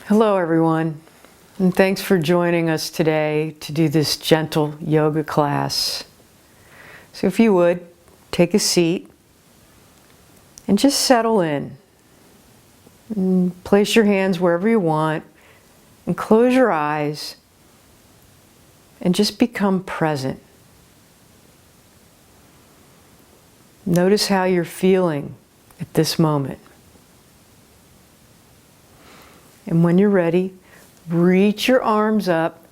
Hello everyone, and thanks for joining us today to do this gentle yoga class. So if you would, take a seat and just settle in. And place your hands wherever you want and close your eyes and just become present. Notice how you're feeling at this moment. And when you're ready, reach your arms up,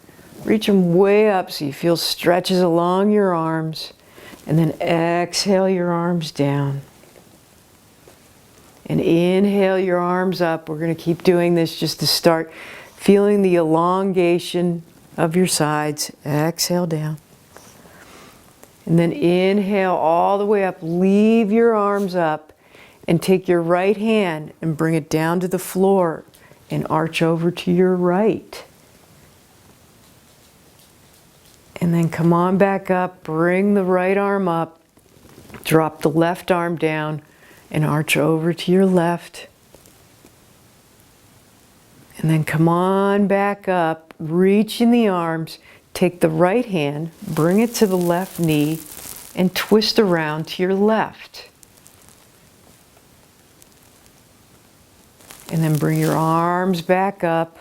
reach them way up so you feel stretches along your arms, and then exhale your arms down. And inhale your arms up. We're going to keep doing this just to start feeling the elongation of your sides. Exhale down. And then inhale all the way up, leave your arms up, and take your right hand and bring it down to the floor. And arch over to your right. And then come on back up, bring the right arm up, drop the left arm down, and arch over to your left. And then come on back up, reach in the arms, take the right hand, bring it to the left knee, and twist around to your left. And then bring your arms back up,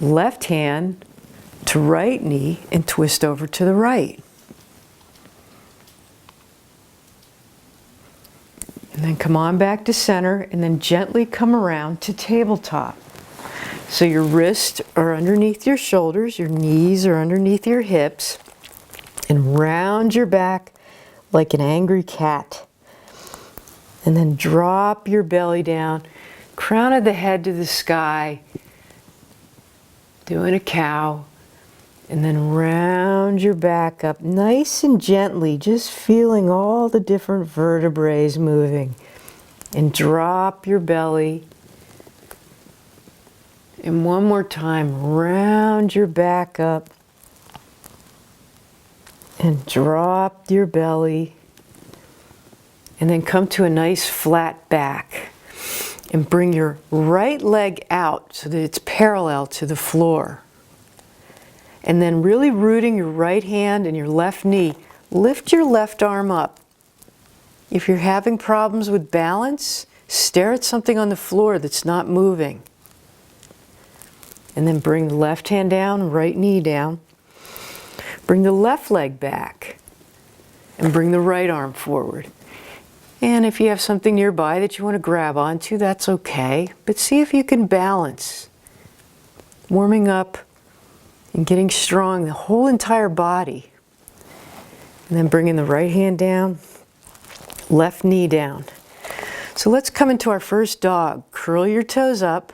left hand to right knee, and twist over to the right. And then come on back to center, and then gently come around to tabletop. So your wrists are underneath your shoulders, your knees are underneath your hips, and round your back like an angry cat. And then drop your belly down. Crown of the head to the sky, doing a cow, and then round your back up nice and gently, just feeling all the different vertebrae moving. And drop your belly. And one more time, round your back up and drop your belly. And then come to a nice flat back. And bring your right leg out so that it's parallel to the floor. And then really rooting your right hand and your left knee, lift your left arm up. If you're having problems with balance, stare at something on the floor that's not moving. And then bring the left hand down, right knee down. Bring the left leg back and bring the right arm forward. And if you have something nearby that you want to grab onto, that's okay. But see if you can balance. Warming up and getting strong, the whole entire body. And then bringing the right hand down, left knee down. So let's come into our first dog. Curl your toes up,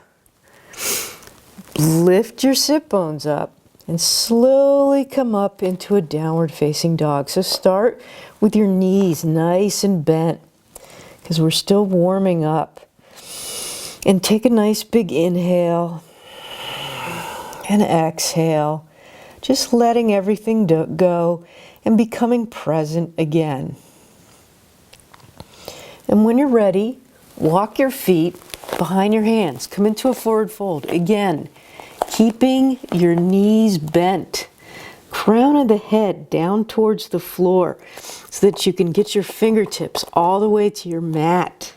lift your sit bones up, and slowly come up into a downward facing dog. So start with your knees nice and bent, because we're still warming up. And take a nice big inhale and exhale, just letting everything go and becoming present again. And when you're ready, walk your feet behind your hands. Come into a forward fold. Again, keeping your knees bent. Crown of the head down towards the floor so that you can get your fingertips all the way to your mat.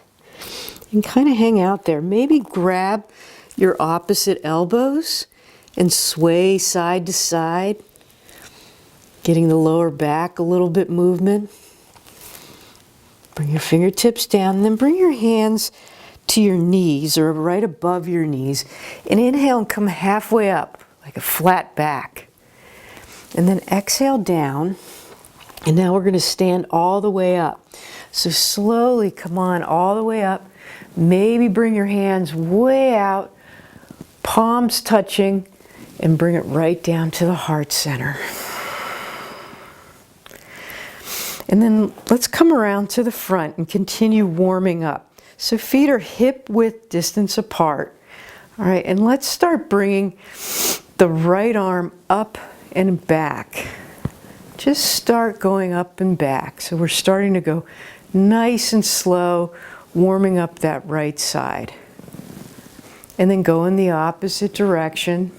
And kind of hang out there. Maybe grab your opposite elbows and sway side to side. Getting the lower back a little bit movement. Bring your fingertips down and then bring your hands to your knees or right above your knees. And inhale and come halfway up like a flat back. And then exhale down, and now we're going to stand all the way up. So slowly come on all the way up. Maybe bring your hands way out, palms touching, and bring it right down to the heart center. And then let's come around to the front and continue warming up. So feet are hip width distance apart. All right, and let's start bringing the right arm up and back. Just start going up and back. So we're starting to go nice and slow, warming up that right side. and then go in the opposite direction.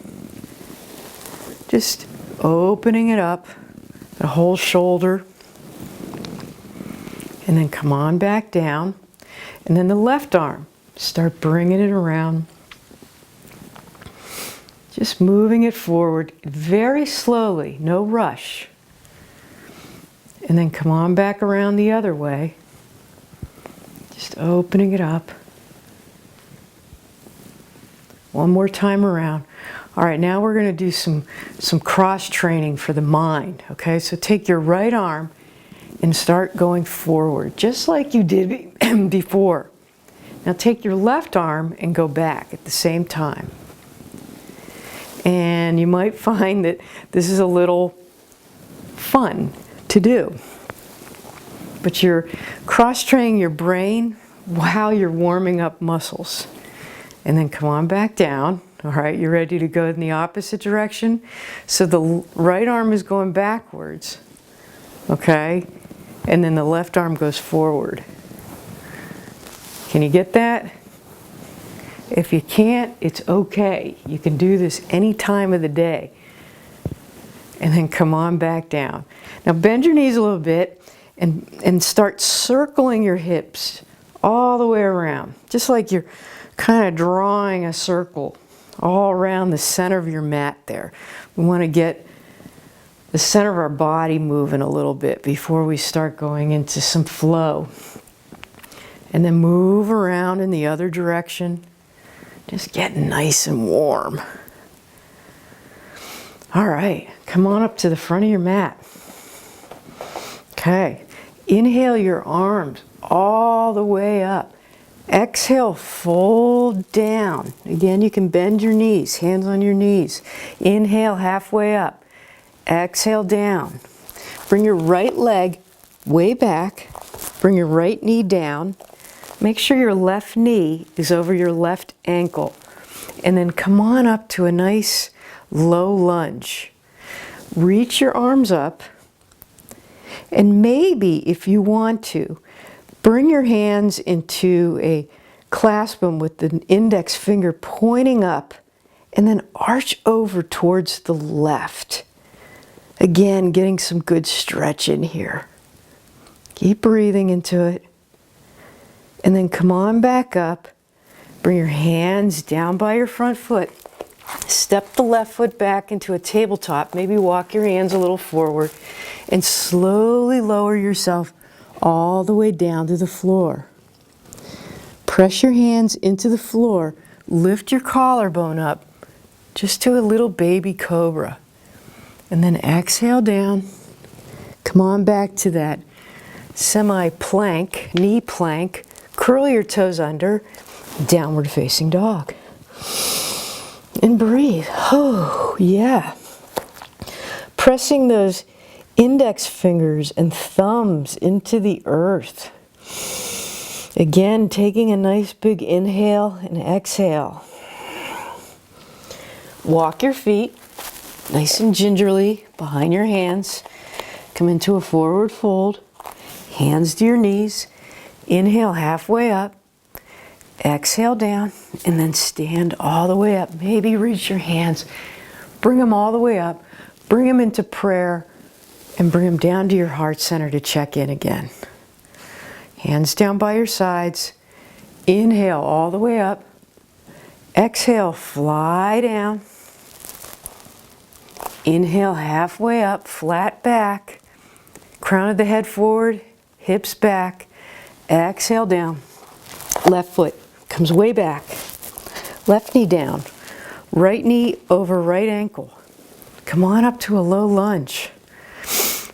Just opening it up, the whole shoulder. And then come on back down. And then the left arm, start bringing it around. Just moving it forward very slowly, no rush. And then come on back around the other way. Just opening it up. One more time around. All right, now we're going to do some cross training for the mind. Okay, so take your right arm and start going forward, just like you did before. Now take your left arm and go back at the same time. And you might find that this is a little fun to do. But you're cross-training your brain while you're warming up muscles. And then come on back down. All right, you're ready to go in the opposite direction. So the right arm is going backwards. Okay? And then the left arm goes forward. Can you get that? If you can't, it's okay. You can do this any time of the day. And then come on back down. Now bend your knees a little bit and start circling your hips all the way around. Just like you're kind of drawing a circle all around the center of your mat there. We want to get the center of our body moving a little bit before we start going into some flow. And then move around in the other direction. Just getting nice and warm. All right, come on up to the front of your mat. Okay, inhale your arms all the way up. Exhale, fold down. Again, you can bend your knees, hands on your knees. Inhale, halfway up. Exhale, down. Bring your right leg way back. Bring your right knee down. Make sure your left knee is over your left ankle. And then come on up to a nice low lunge. Reach your arms up. And maybe, if you want to, bring your hands into a clasp them with the index finger pointing up. And then arch over towards the left. Again, getting some good stretch in here. Keep breathing into it. And then come on back up. Bring your hands down by your front foot. Step the left foot back into a tabletop. Maybe walk your hands a little forward. And slowly lower yourself all the way down to the floor. Press your hands into the floor. Lift your collarbone up just to a little baby cobra. And then exhale down. Come on back to that semi-plank, knee plank. Curl your toes under. Downward facing dog. And breathe. Oh, yeah. Pressing those index fingers and thumbs into the earth. Again, taking a nice big inhale and exhale. Walk your feet nice and gingerly behind your hands. Come into a forward fold. Hands to your knees. Inhale halfway up. Exhale down, and then stand all the way up. Maybe reach your hands, bring them all the way up, bring them into prayer, and bring them down to your heart center to check in again. Hands down by your sides. Inhale all the way up. Exhale, fly down. Inhale halfway up, flat back. Crown of the head forward, hips back. Exhale down. Left foot comes way back. Left knee down. Right knee over right ankle. Come on up to a low lunge.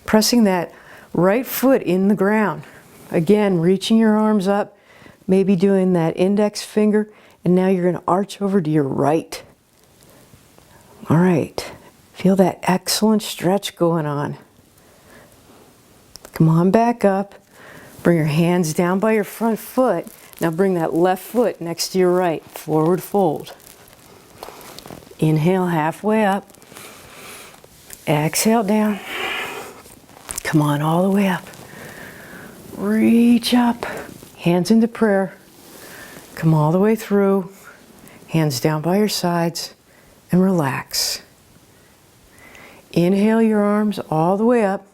Pressing that right foot in the ground. Again, reaching your arms up. Maybe doing that index finger. And now you're going to arch over to your right. All right. Feel that excellent stretch going on. Come on back up. Bring your hands down by your front foot. Now bring that left foot next to your right. Forward fold. Inhale halfway up. Exhale down. Come on all the way up. Reach up. Hands into prayer. Come all the way through. Hands down by your sides and relax. Inhale your arms all the way up.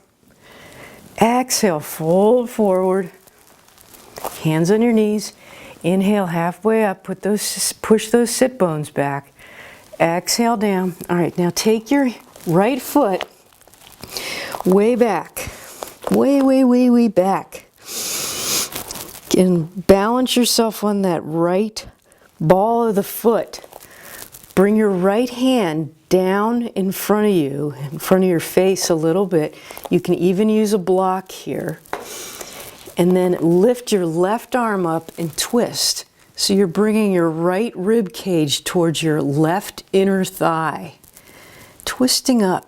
Exhale, fold forward. Hands on your knees. Inhale halfway up. Push those sit bones back. Exhale down. All right, now take your right foot way back. Way back. And balance yourself on that right ball of the foot. Bring your right hand down in front of you, in front of your face a little bit. You can even use a block here. And then lift your left arm up and twist. So you're bringing your right rib cage towards your left inner thigh. Twisting up.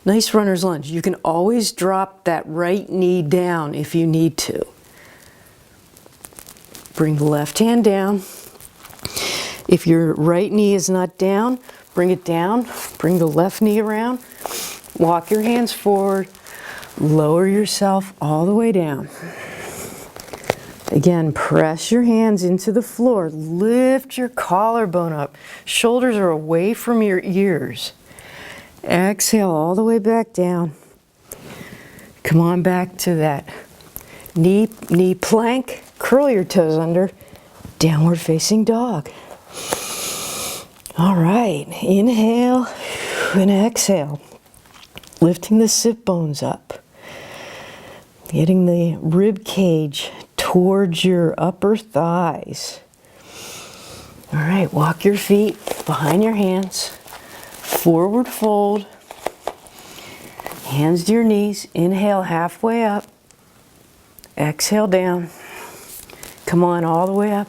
Nice runner's lunge. You can always drop that right knee down if you need to. Bring the left hand down. If your right knee is not down, bring it down. Bring the left knee around. Walk your hands forward. Lower yourself all the way down. Again, press your hands into the floor. Lift your collarbone up. Shoulders are away from your ears. Exhale all the way back down. Come on back to that knee plank. Curl your toes under. Downward facing dog. All right, inhale and exhale. Lifting the sit bones up. Getting the rib cage towards your upper thighs. All right, walk your feet behind your hands. Forward fold. Hands to your knees. Inhale halfway up. Exhale down. Come on all the way up.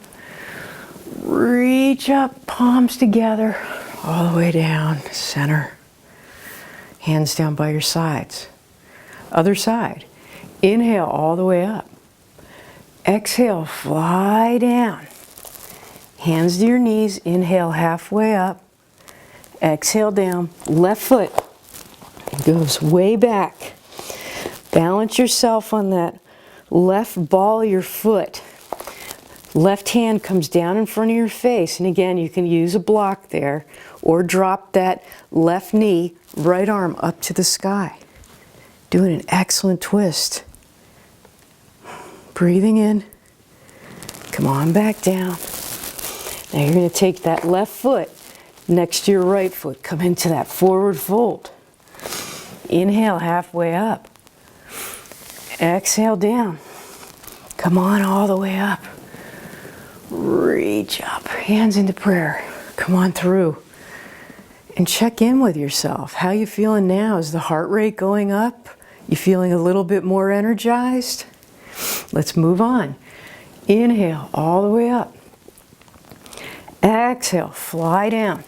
Reach up, palms together, all the way down, center. Hands down by your sides. Other side. Inhale all the way up. Exhale, fly down. Hands to your knees. Inhale halfway up. Exhale down. Left foot goes way back. Balance yourself on that left ball of your foot. Left hand comes down in front of your face. And again, you can use a block there or drop that left knee, right arm up to the sky. Doing an excellent twist. Breathing in. Come on back down. Now you're going to take that left foot next to your right foot. Come into that forward fold. Inhale halfway up. Exhale down. Come on all the way up. Reach up. Hands into prayer. Come on through. And check in with yourself. How you feeling now? Is the heart rate going up? You feeling a little bit more energized? Let's move on. Inhale all the way up. Exhale, fly down.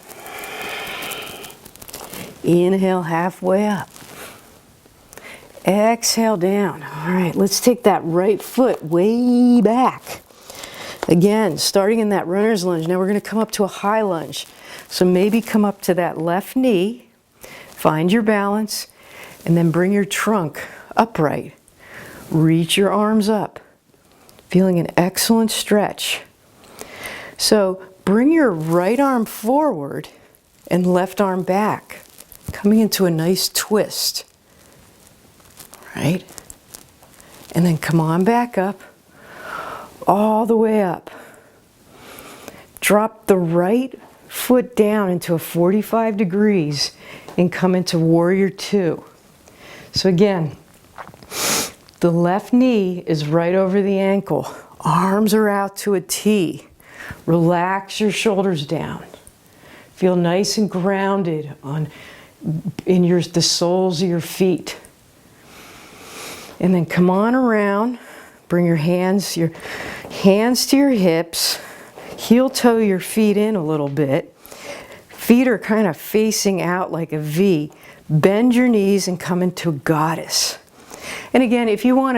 Inhale halfway up. Exhale down. All right, let's take that right foot way back. Again, starting in that runner's lunge. Now we're going to come up to a high lunge. So maybe come up to that left knee, find your balance, and then bring your trunk upright. Reach your arms up. Feeling an excellent stretch. So bring your right arm forward and left arm back, coming into a nice twist. Right? And then come on back up, all the way up. Drop the right foot down into a 45 degrees and come into warrior two. So again, the left knee is right over the ankle. Arms are out to a T. Relax your shoulders down. Feel nice and grounded in the soles of your feet. And then come on around. Bring your hands to your hips. Heel toe your feet in a little bit. Feet are kind of facing out like a V. Bend your knees and come into a goddess. And again, if you want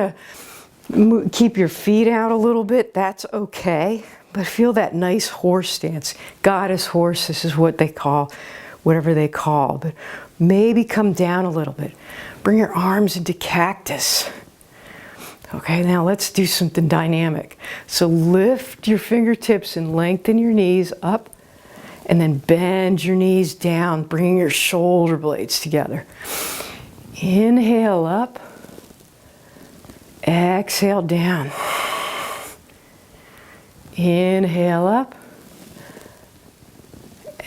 to keep your feet out a little bit, that's okay. But feel that nice horse stance. Goddess horse, this is what they call, whatever they call. But maybe come down a little bit. Bring your arms into cactus. Okay, now let's do something dynamic. So lift your fingertips and lengthen your knees up, And then bend your knees down, bringing your shoulder blades together. Inhale up. Exhale down. Inhale up.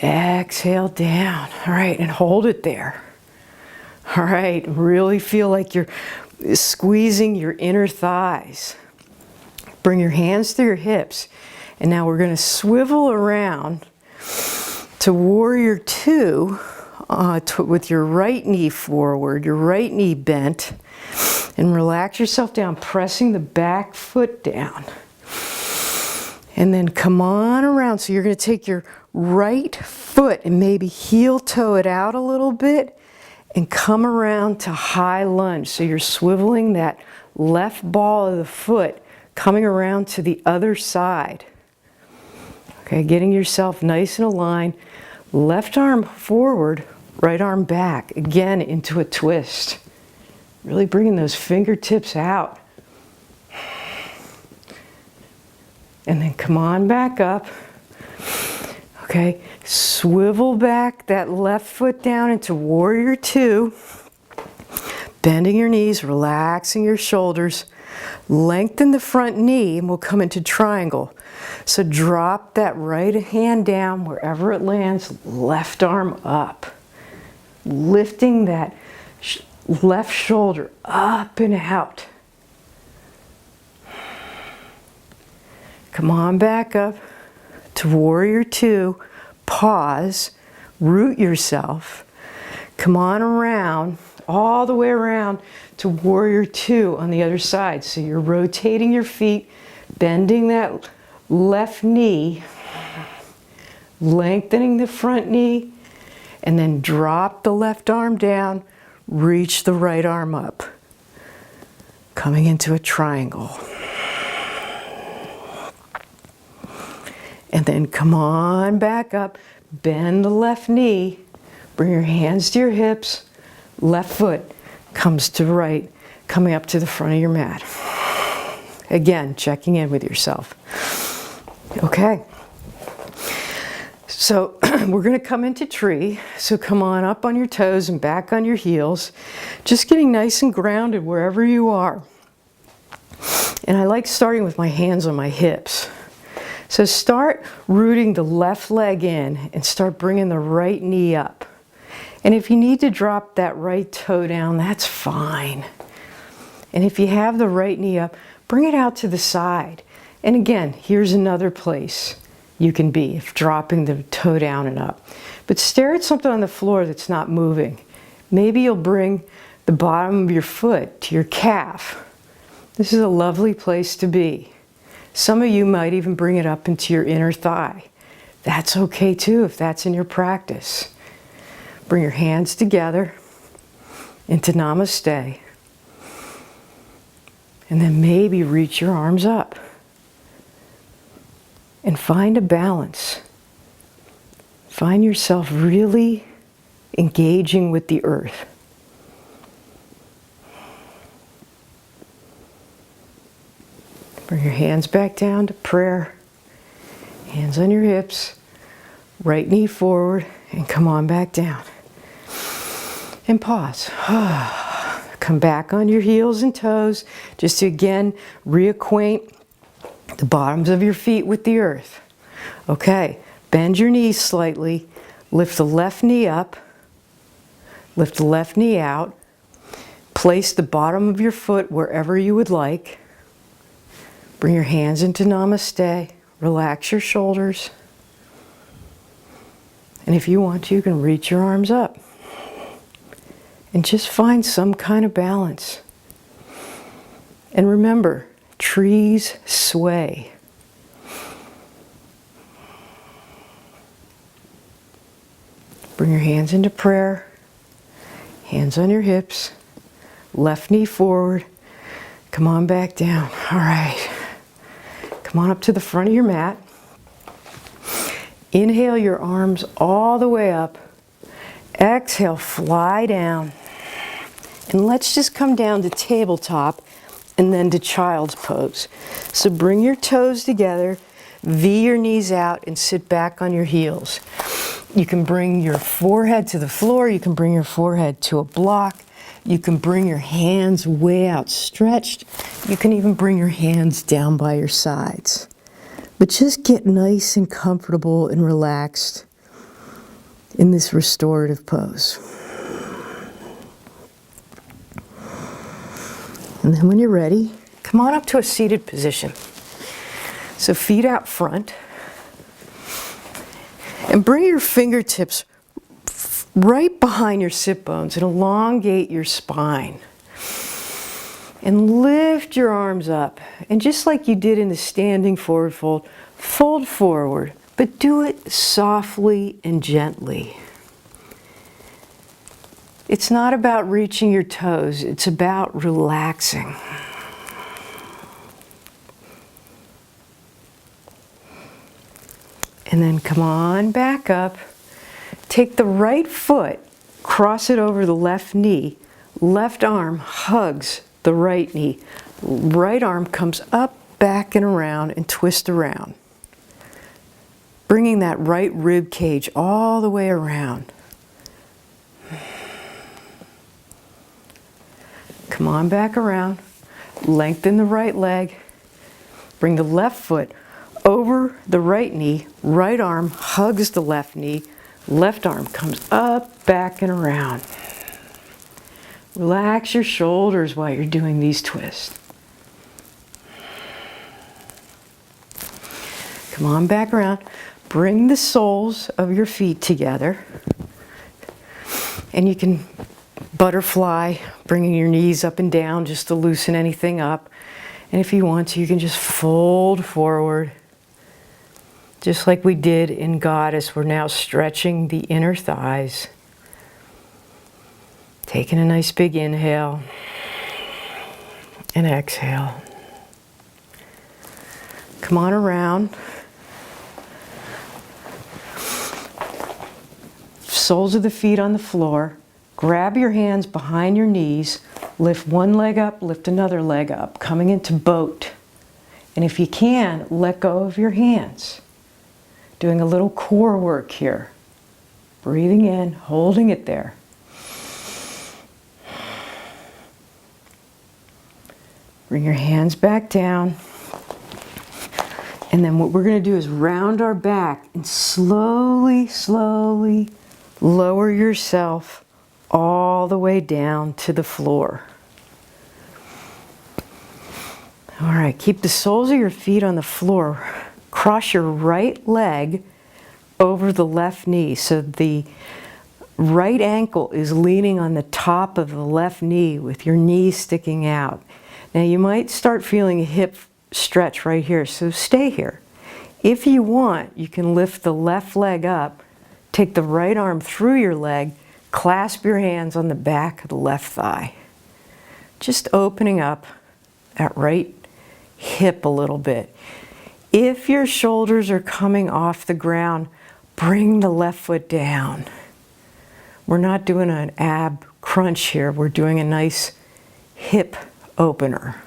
Exhale down. All right, and hold it there. All right, really feel like you're squeezing your inner thighs. Bring your hands to your hips. And now we're going to swivel around to warrior two with your right knee forward, your right knee bent, and relax yourself down, pressing the back foot down. And then come on around. So you're going to take your right foot and maybe heel toe it out a little bit and come around to high lunge. So you're swiveling that left ball of the foot, coming around to the other side. Okay, getting yourself nice and aligned. Left arm forward, right arm back. Again, into a twist. Really bringing those fingertips out. And then come on back up. Okay, swivel back that left foot down into warrior two. Bending your knees, relaxing your shoulders. Lengthen the front knee and we'll come into triangle. So drop that right hand down wherever it lands, left arm up. Lifting that left shoulder up and out. Come on back up to warrior two. Pause, root yourself. Come on around, all the way around to warrior two on the other side. So you're rotating your feet, bending that left knee, lengthening the front knee, and then drop the left arm down, reach the right arm up. Coming into a triangle. And then come on back up, bend the left knee, bring your hands to your hips, left foot comes to right, coming up to the front of your mat. Again, checking in with yourself. Okay. So we're going to come into tree. So come on up on your toes and back on your heels. Just getting nice and grounded wherever you are. And I like starting with my hands on my hips. So start rooting the left leg in and start bringing the right knee up. And if you need to drop that right toe down, that's fine. And if you have the right knee up, bring it out to the side. And again, here's another place you can be if dropping the toe down and up. But stare at something on the floor that's not moving. Maybe you'll bring the bottom of your foot to your calf. This is a lovely place to be. Some of you might even bring it up into your inner thigh. That's okay too if that's in your practice. Bring your hands together into Namaste. And then maybe reach your arms up. And find a balance. Find yourself really engaging with the earth. Bring your hands back down to prayer. Hands on your hips. Right knee forward. And come on back down. And pause. Come back on your heels and toes. Just to again reacquaint the bottoms of your feet with the earth. Okay. Bend your knees slightly. Lift the left knee up. Lift the left knee out. Place the bottom of your foot wherever you would like. Bring your hands into Namaste. Relax your shoulders. And if you want to, you can reach your arms up. And just find some kind of balance. And remember, trees sway. Bring your hands into prayer. Hands on your hips. Left knee forward. Come on back down. All right. Come on up to the front of your mat. Inhale your arms all the way up. Exhale, fly down. And let's just come down to tabletop and then to child's pose. So bring your toes together, V your knees out, and sit back on your heels. You can bring your forehead to the floor. You can bring your forehead to a block. You can bring your hands way outstretched. You can even bring your hands down by your sides. But just get nice and comfortable and relaxed in this restorative pose. And then when you're ready, come on up to a seated position. So feet out front. And bring your fingertips right behind your sit bones and elongate your spine. And lift your arms up. And just like you did in the standing forward fold, fold forward, but do it softly and gently. It's not about reaching your toes, it's about relaxing. And then come on back up. Take the right foot, cross it over the left knee. Left arm hugs the right knee. Right arm comes up, back and around, and twist around. Bringing that right rib cage all the way around. Come on back around. Lengthen the right leg. Bring the left foot over the right knee. Right arm hugs the left knee. Left arm comes up, back, and around. Relax your shoulders while you're doing these twists. Come on back around. Bring the soles of your feet together. And you can butterfly, bringing your knees up and down just to loosen anything up. And if you want to, you can just fold forward. Just like we did in Goddess, we're now stretching the inner thighs. Taking a nice big inhale and exhale. Come on around. Soles of the feet on the floor. Grab your hands behind your knees. Lift one leg up, lift another leg up, coming into boat. And if you can, let go of your hands. Doing a little core work here. Breathing in, holding it there. Bring your hands back down. And then what we're going to do is round our back and slowly, slowly lower yourself all the way down to the floor. All right, keep the soles of your feet on the floor. Cross your right leg over the left knee so the right ankle is leaning on the top of the left knee with your knee sticking out. Now you might start feeling a hip stretch right here, so stay here. If you want, you can lift the left leg up, take the right arm through your leg, clasp your hands on the back of the left thigh. Just opening up that right hip a little bit. If your shoulders are coming off the ground, bring the left foot down. We're not doing an ab crunch here. We're doing a nice hip opener.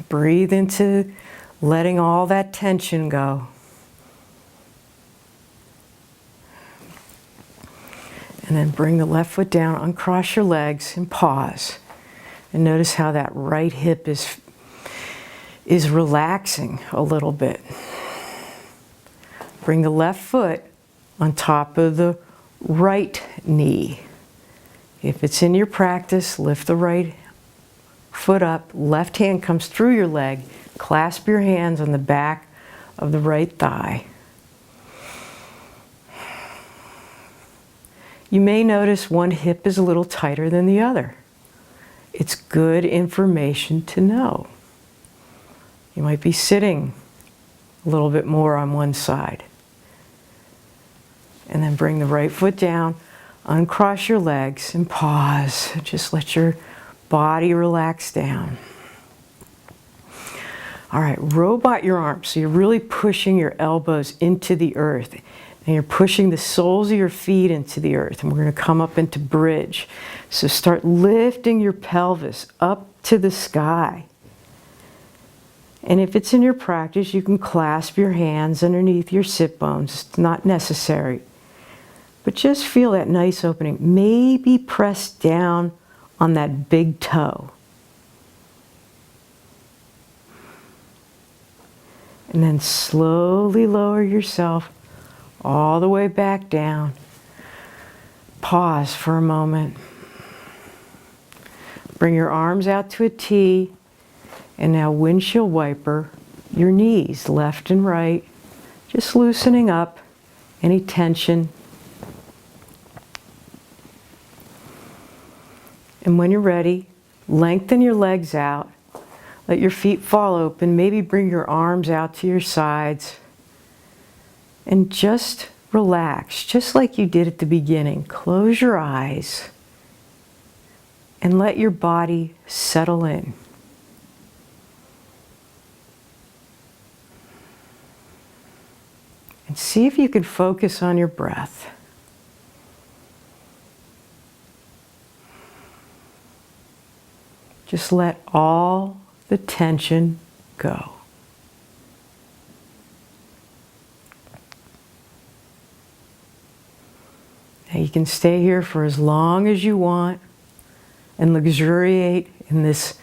Breathe into letting all that tension go. And then bring the left foot down, uncross your legs, and pause. And notice how that right hip is relaxing a little bit. Bring the left foot on top of the right knee. If it's in your practice, lift the right foot up, left hand comes through your leg, clasp your hands on the back of the right thigh. You may notice one hip is a little tighter than the other. It's good information to know. You might be sitting a little bit more on one side. And then bring the right foot down, uncross your legs, and pause. Just let your body relax down. All right, robot your arms. So you're really pushing your elbows into the earth. And you're pushing the soles of your feet into the earth. And we're going to come up into bridge. So start lifting your pelvis up to the sky. And if it's in your practice, you can clasp your hands underneath your sit bones. It's not necessary. But just feel that nice opening. Maybe press down on that big toe. And then slowly lower yourself all the way back down. Pause for a moment. Bring your arms out to a T. And now windshield wiper your knees, left and right. Just loosening up any tension. And when you're ready, lengthen your legs out. Let your feet fall open. Maybe bring your arms out to your sides. And just relax, just like you did at the beginning. Close your eyes and let your body settle in. And see if you can focus on your breath. Just let all the tension go. Now you can stay here for as long as you want and luxuriate in this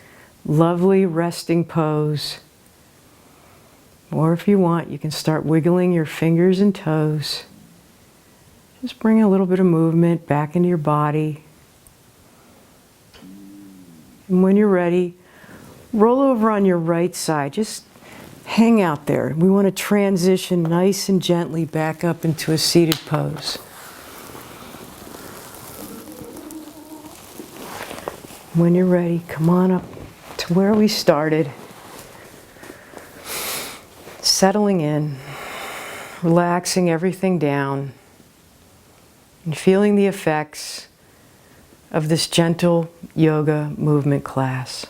lovely resting pose. Or if you want, you can start wiggling your fingers and toes. Just bring a little bit of movement back into your body. And when you're ready, roll over on your right side. Just hang out there. We want to transition nice and gently back up into a seated pose. When you're ready, come on up to where we started. Settling in, relaxing everything down, and feeling the effects of this gentle yoga movement class.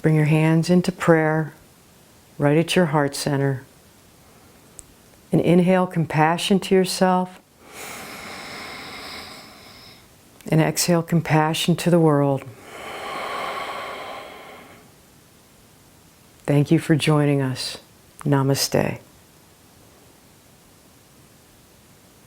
Bring your hands into prayer, right at your heart center. And inhale compassion to yourself. And exhale compassion to the world. Thank you for joining us. Namaste.